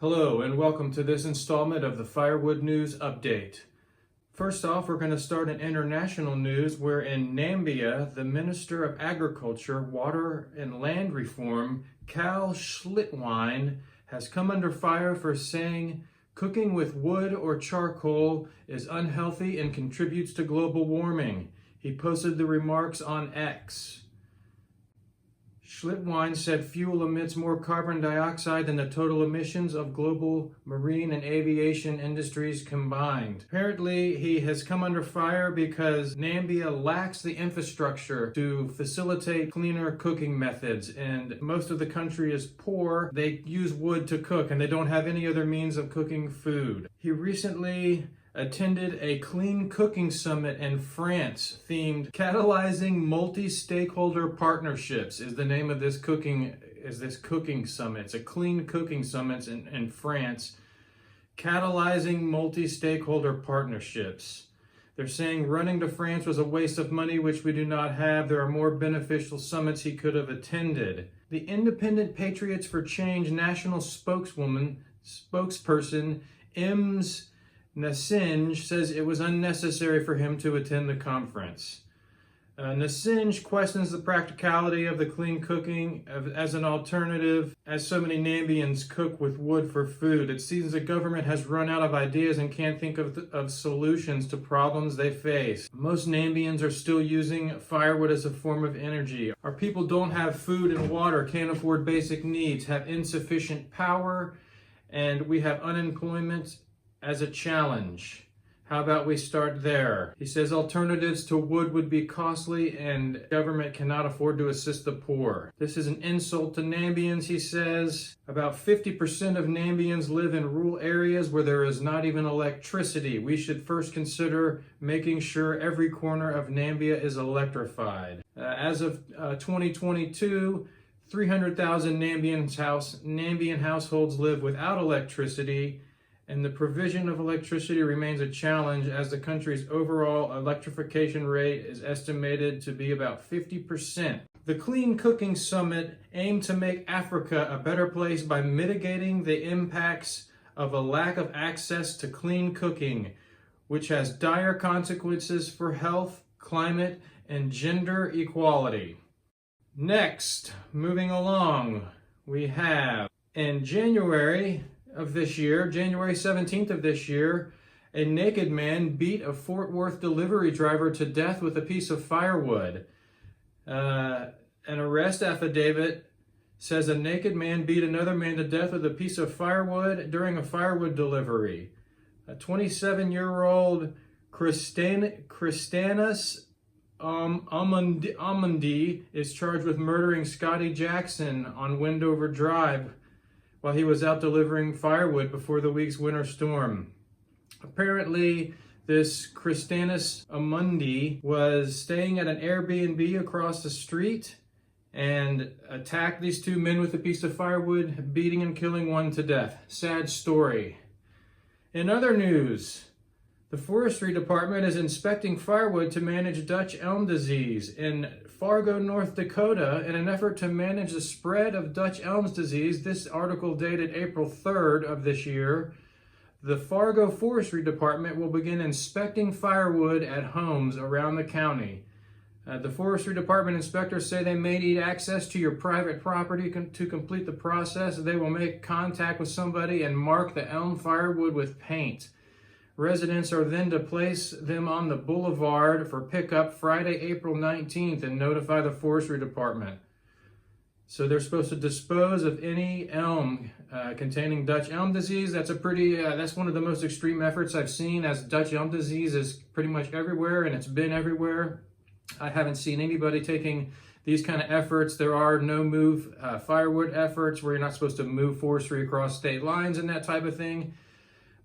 Hello and welcome to this installment of the Firewood News Update. First off, we're going to start in international news where in Namibia, the Minister of Agriculture, Water and Land Reform, Cal Schlittwine, has come under fire for saying cooking with wood or charcoal is unhealthy and contributes to global warming. He posted the remarks on X. Schlittwine said fuel emits more carbon dioxide than the total emissions of global marine and aviation industries combined. Apparently, he has come under fire because Namibia lacks the infrastructure to facilitate cleaner cooking methods, and most of the country is poor. They use wood to cook, and they don't have any other means of cooking food. He recently attended a clean cooking summit in France themed Catalyzing Multi-Stakeholder Partnerships is the name of this cooking summit. It's a clean cooking summit in France, catalyzing multi-stakeholder partnerships. They're saying running to France was a waste of money, which we do not have. There are more beneficial summits he could have attended. The Independent Patriots for Change national spokesperson, Ems Nasinj, says it was unnecessary for him to attend the conference. Nasinj questions the practicality of the clean cooking as an alternative, as so many Namibians cook with wood for food. It seems the government has run out of ideas and can't think of solutions to problems they face. Most Namibians are still using firewood as a form of energy. Our people don't have food and water, can't afford basic needs, have insufficient power, and we have unemployment as a challenge. How about we start there? He says alternatives to wood would be costly and government cannot afford to assist the poor. This is an insult to Namibians, he says. About 50% of Namibians live in rural areas where there is not even electricity. We should first consider making sure every corner of Namibia is electrified. As of 2022, 300,000 Namibian households live without electricity, and the provision of electricity remains a challenge as the country's overall electrification rate is estimated to be about 50%. The Clean Cooking Summit aimed to make Africa a better place by mitigating the impacts of a lack of access to clean cooking, which has dire consequences for health, climate, and gender equality. Next, moving along, we have in January of this year, January 17th of this year, a naked man beat a Fort Worth delivery driver to death with a piece of firewood. An arrest affidavit says a naked man beat another man to death with a piece of firewood during a firewood delivery. A 27-year-old Christianus Amundi is charged with murdering Scotty Jackson on Wendover Drive while he was out delivering firewood before the week's winter storm. Apparently, this Christianus Amundi was staying at an Airbnb across the street and attacked these two men with a piece of firewood, beating and killing one to death. Sad story. In other news, the Forestry Department is inspecting firewood to manage Dutch elm disease in Fargo, North Dakota, in an effort to manage the spread of Dutch elm disease. This article dated April 3rd of this year. The Fargo Forestry Department will begin inspecting firewood at homes around the county. The Forestry Department inspectors say they may need access to your private property to complete the process. They will make contact with somebody and mark the elm firewood with paint. Residents are then to place them on the boulevard for pickup Friday, April 19th and notify the Forestry Department. So they're supposed to dispose of any elm containing Dutch elm disease. That's that's one of the most extreme efforts I've seen, as Dutch elm disease is pretty much everywhere and it's been everywhere. I haven't seen anybody taking these kind of efforts. There are no move firewood efforts where you're not supposed to move forestry across state lines and that type of thing.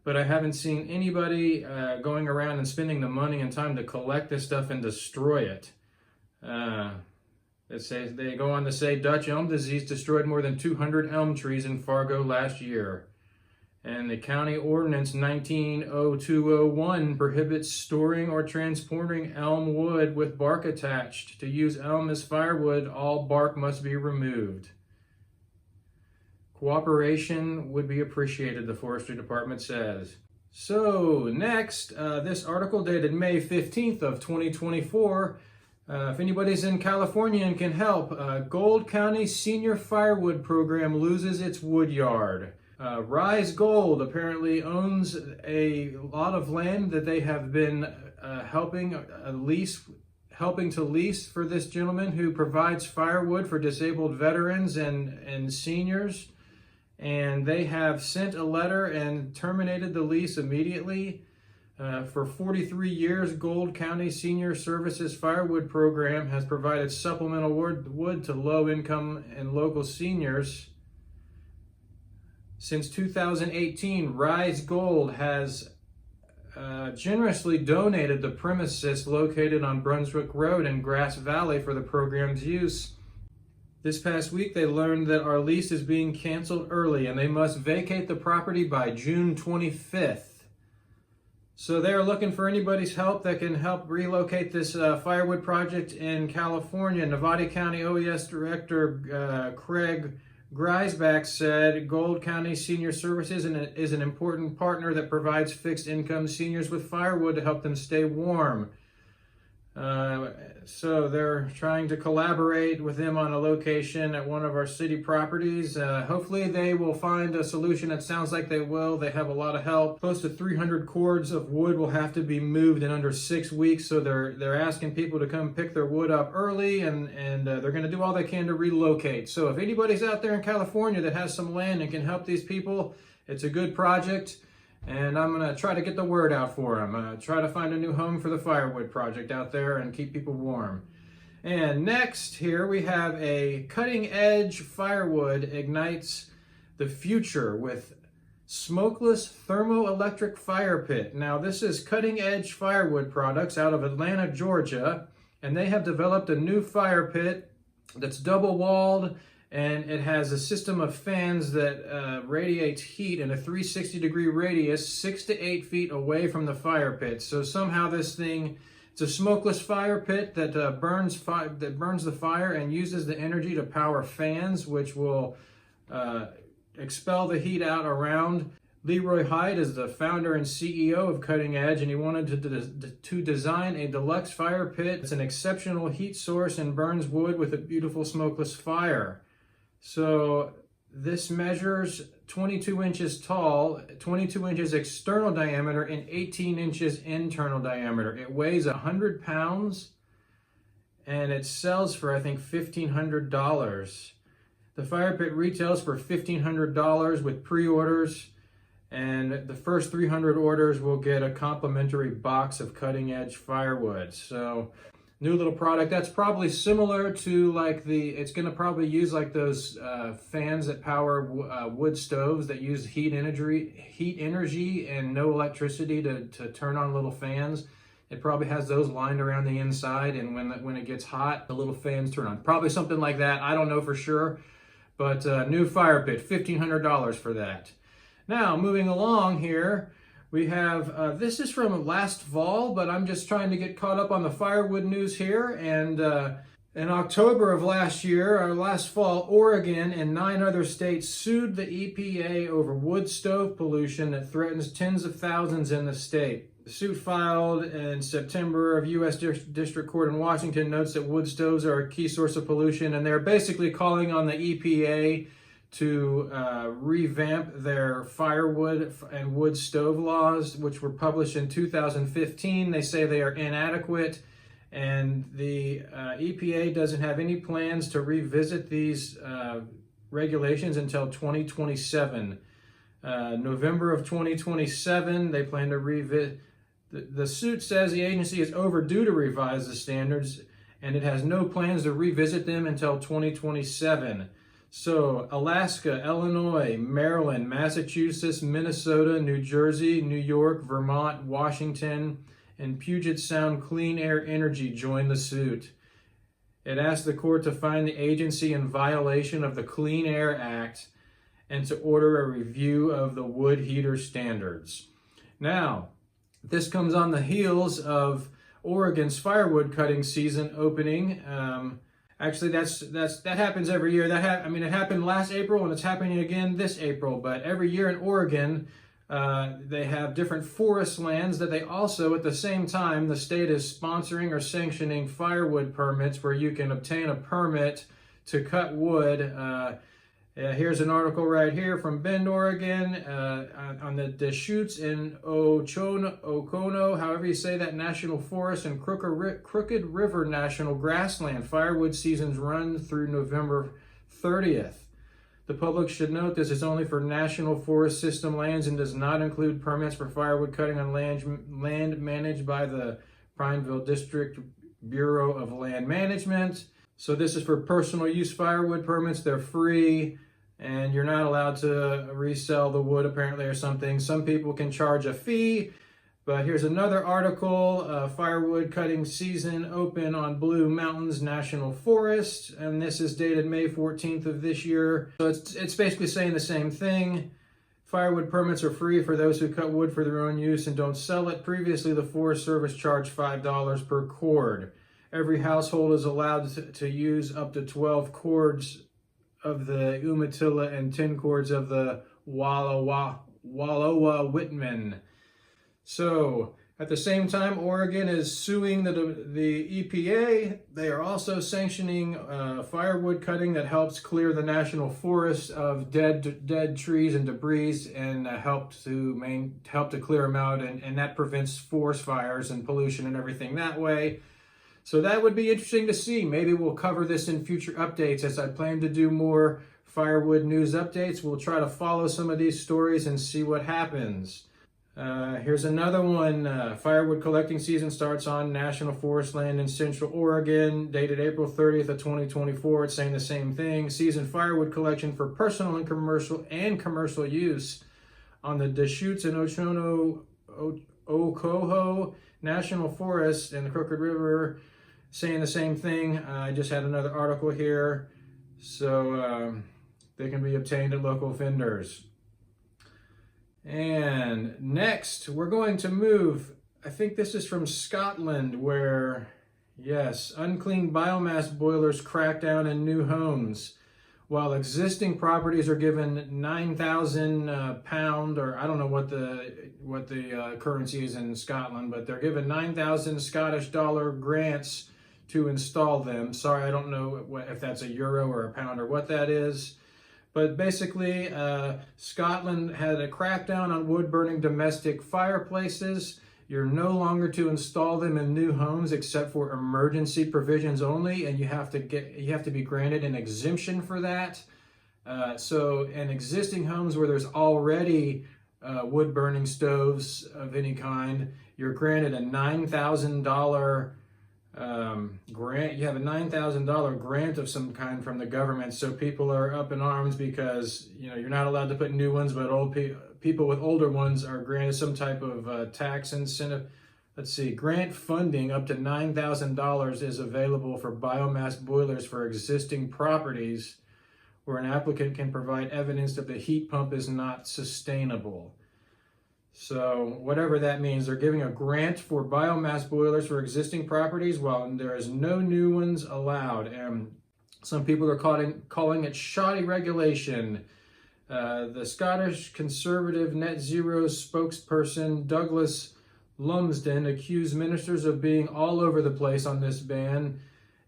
But I haven't seen anybody going around and spending the money and time to collect this stuff and destroy it. They go on to say Dutch elm disease destroyed more than 200 elm trees in Fargo last year. And the county ordinance 190201 prohibits storing or transporting elm wood with bark attached. To use elm as firewood, all bark must be removed. Cooperation would be appreciated, the Forestry Department says. So next, this article dated May 15th of 2024. If anybody's in California and can help, Gold County Senior Firewood Program loses its wood yard. Rise Gold apparently owns a lot of land that they have been helping to lease for this gentleman who provides firewood for disabled veterans and seniors. And they have sent a letter and terminated the lease immediately. For 43 years, Gold County Senior Services Firewood Program has provided supplemental wood to low-income and local seniors. Since 2018, Rise Gold has generously donated the premises located on Brunswick Road in Grass Valley for the program's use. This past week, they learned that our lease is being canceled early and they must vacate the property by June 25th. So they're looking for anybody's help that can help relocate this firewood project in California. Nevada County OES Director Craig Greisbach said Gold County Senior Services is an important partner that provides fixed income seniors with firewood to help them stay warm. So they're trying to collaborate with them on a location at one of our city properties. Hopefully they will find a solution. It sounds like they will. They have a lot of help. Close to 300 cords of wood will have to be moved in under 6 weeks. So they're asking people to come pick their wood up early, and they're going to do all they can to relocate. So if anybody's out there in California that has some land and can help these people, it's a good project. And I'm going to try to get the word out for them. Try to find a new home for the firewood project out there and keep people warm. And next here we have a cutting edge firewood ignites the future with smokeless thermoelectric fire pit. Now this is cutting edge firewood products out of Atlanta, Georgia. And they have developed a new fire pit that's double walled. And it has a system of fans that radiates heat in a 360-degree radius 6 to 8 feet away from the fire pit. So somehow this thing, it's a smokeless fire pit that burns the fire and uses the energy to power fans, which will expel the heat out around. Leroy Hyde is the founder and CEO of Cutting Edge, and he wanted to design a deluxe fire pit. It's an exceptional heat source and burns wood with a beautiful smokeless fire. So this measures 22 inches tall, 22 inches external diameter, and 18 inches internal diameter. It weighs 100 pounds, and it sells for, I think, $1,500. The fire pit retails for $1,500 with pre-orders, and the first 300 orders will get a complimentary box of cutting-edge firewood. So new little product that's probably similar to like it's going to probably use like those fans that power wood stoves that use heat energy and no electricity to turn on little fans. It probably has those lined around the inside, and when it gets hot, the little fans turn on. Probably something like that. I don't know for sure, but new fire pit, $1,500 for that. Now moving along here, we have, this is from last fall, but I'm just trying to get caught up on the firewood news here. And in October of last year, or last fall, Oregon and 9 other states sued the EPA over wood stove pollution that threatens tens of thousands in the state. The suit filed in September of U.S. District Court in Washington notes that wood stoves are a key source of pollution, and they're basically calling on the EPA to revamp their firewood and wood stove laws, which were published in 2015. They say they are inadequate, and the EPA doesn't have any plans to revisit these regulations until 2027. November of 2027, they plan to revisit. The suit says the agency is overdue to revise the standards, and it has no plans to revisit them until 2027. So Alaska, Illinois, Maryland, Massachusetts, Minnesota, New Jersey, New York, Vermont, Washington, and Puget Sound Clean Air Energy joined the suit. It asked the court to find the agency in violation of the Clean Air Act and to order a review of the wood heater standards. Now, this comes on the heels of Oregon's firewood cutting season opening. Actually, that happens every year. I mean, it happened last April, and it's happening again this April. But every year in Oregon, they have different forest lands that they also, at the same time, the state is sponsoring or sanctioning firewood permits where you can obtain a permit to cut wood. Here's an article right here from Bend, Oregon, on the Deschutes in Okono, however you say that, National Forest and Crooked River National Grassland. Firewood seasons run through November 30th. The public should note this is only for National Forest System lands and does not include permits for firewood cutting on land managed by the Prineville District Bureau of Land Management. So this is for personal use firewood permits. They're free, and you're not allowed to resell the wood apparently or something. Some people can charge a fee, but here's another article, firewood cutting season open on Blue Mountains National Forest, and this is dated May 14th of this year. So it's basically saying the same thing. Firewood permits are free for those who cut wood for their own use and don't sell it. Previously, the Forest Service charged $5 per cord. Every household is allowed to use up to 12 cords of the Umatilla and 10 cords of the Wallowa Whitman. So, at the same time, Oregon is suing the EPA. They are also sanctioning firewood cutting that helps clear the national forest of dead trees and debris, and help to clear them out, and that prevents forest fires and pollution and everything that way. So that would be interesting to see. Maybe we'll cover this in future updates as I plan to do more firewood news updates. We'll try to follow some of these stories and see what happens. Here's another one. Firewood collecting season starts on National Forest land in Central Oregon, dated April 30th of 2024. It's saying the same thing. Season firewood collection for personal and commercial use on the Deschutes and Okoho National Forest and the Crooked River, saying the same thing. I just had another article here. So they can be obtained at local vendors. And next, we're going to move, I think this is from Scotland, where, yes, unclean biomass boilers crack down in new homes. While existing properties are given £9,000, or I don't know what the currency is in Scotland, but they're given 9,000 Scottish dollar grants to install them. Sorry, I don't know if that's a euro or a pound or what that is. But basically, Scotland had a crackdown on wood-burning domestic fireplaces. You're no longer to install them in new homes except for emergency provisions only, and you have to be granted an exemption for that. So in existing homes where there's already wood-burning stoves of any kind, you're granted a $9,000 grant. You have a $9,000 grant of some kind from the government. So people are up in arms because you're not allowed to put new ones, but people with older ones are granted some type of tax incentive. Let's see, grant funding up to $9,000 is available for biomass boilers for existing properties where an applicant can provide evidence that the heat pump is not sustainable. So whatever that means, they're giving a grant for biomass boilers for existing properties while there is no new ones allowed. And some people are calling it shoddy regulation. The Scottish Conservative Net Zero spokesperson Douglas Lumsden accused ministers of being all over the place on this ban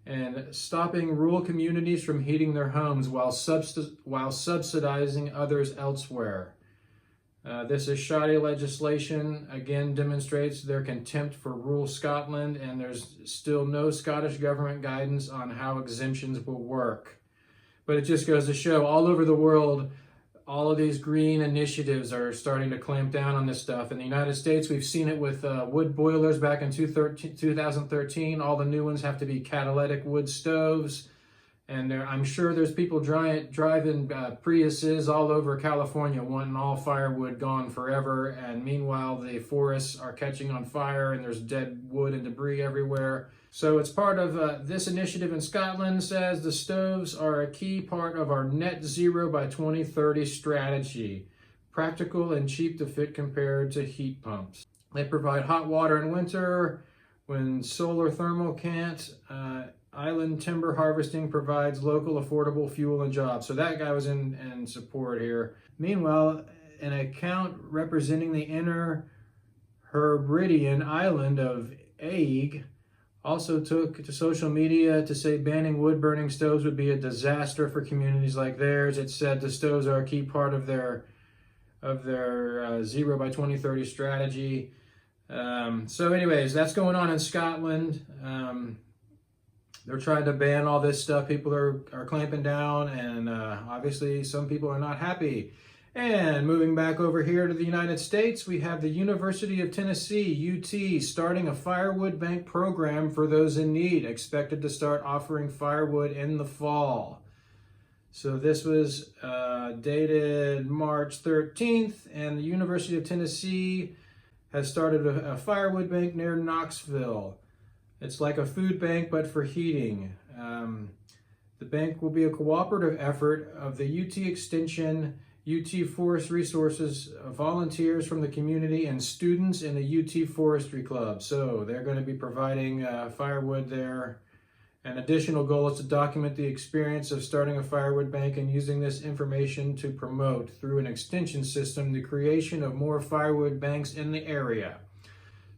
and stopping rural communities from heating their homes while subsidizing others elsewhere. This is shoddy legislation, again demonstrates their contempt for rural Scotland, and there's still no Scottish government guidance on how exemptions will work. But it just goes to show all over the world, all of these green initiatives are starting to clamp down on this stuff. In the United States, we've seen it with wood boilers back in 2013. All the new ones have to be catalytic wood stoves. And I'm sure there's people driving Priuses all over California wanting all firewood gone forever. And meanwhile, the forests are catching on fire and there's dead wood and debris everywhere. So it's part of this initiative in Scotland says the stoves are a key part of our net zero by 2030 strategy. Practical and cheap to fit compared to heat pumps. They provide hot water in winter when solar thermal can't. Island timber harvesting provides local affordable fuel and jobs. So that guy was in support here. Meanwhile, an account representing the inner Hebridean island of Aig also took to social media to say banning wood-burning stoves would be a disaster for communities like theirs. It said the stoves are a key part of their zero by 2030 strategy. So anyways, that's going on in Scotland. They're trying to ban all this stuff. People are clamping down, and obviously some people are not happy. And moving back over here to the United States, we have the University of Tennessee, UT, starting a Firewood Bank program for those in need, expected to start offering firewood in the fall. So this was dated March 13th, and the University of Tennessee has started a firewood bank near Knoxville. It's like a food bank, but for heating. The bank will be a cooperative effort of the UT Extension, UT Forest Resources, volunteers from the community, and students in the UT Forestry Club. So they're going to be providing firewood there. An additional goal is to document the experience of starting a firewood bank and using this information to promote, through an extension system, the creation of more firewood banks in the area.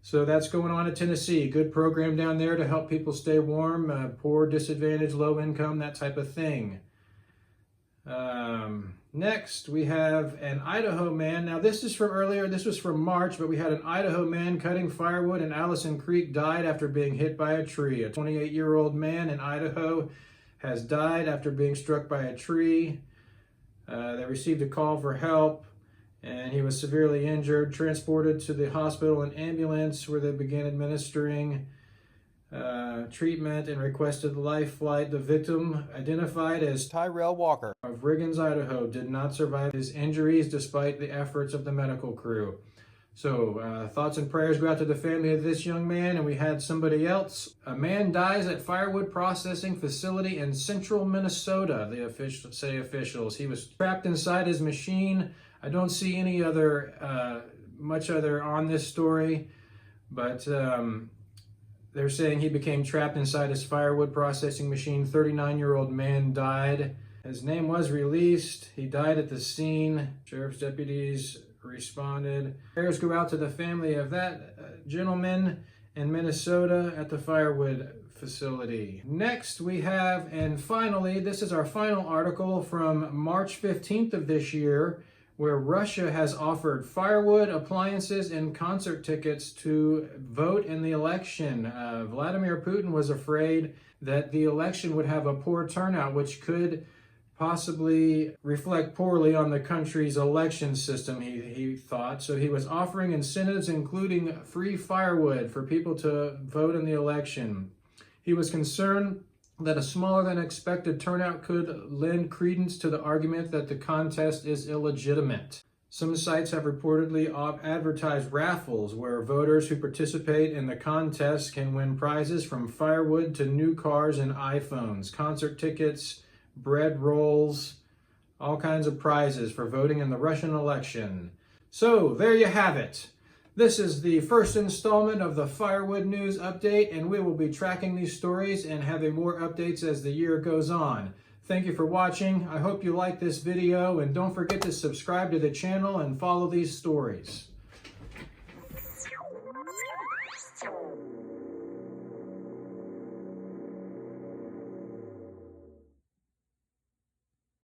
So that's going on in Tennessee. Good program down there to help people stay warm, poor, disadvantaged, low income, that type of thing. Next, we have an Idaho man. Now, this is from earlier. This was from March, but we had an Idaho man cutting firewood in Allison Creek died after being hit by a tree. A 28-year-old man in Idaho has died after being struck by a tree. They received a call for help, and he was severely injured, transported to the hospital in ambulance, where they began administering treatment and requested life flight. The victim, identified as Tyrell Walker of Riggins, Idaho, did not survive his injuries despite the efforts of the medical crew. So thoughts and prayers go out to the family of this young man. And we had somebody else. A man dies at firewood processing facility in central Minnesota, the officials. He was trapped inside his machine. I don't see any other, much other on this story, but they're saying he became trapped inside his firewood processing machine. 39-year-old man died. His name was released. He died at the scene. Sheriff's deputies responded. Prayers go out to the family of that gentleman in Minnesota at the firewood facility. Next we have, and finally, this is our final article from March 15th of this year, where Russia has offered firewood, appliances, and concert tickets to vote in the election. Vladimir Putin was afraid that the election would have a poor turnout, which could possibly reflect poorly on the country's election system, he thought. So he was offering incentives, including free firewood for people to vote in the election. He was concerned that a smaller than expected turnout could lend credence to the argument that the contest is illegitimate. Some sites have reportedly advertised raffles where voters who participate in the contest can win prizes from firewood to new cars and iPhones, concert tickets, bread rolls, all kinds of prizes for voting in the Russian election. So there you have it. This is the first installment of the Firewood News Update, and we will be tracking these stories and having more updates as the year goes on. Thank you for watching. I hope you like this video, and don't forget to subscribe to the channel and follow these stories.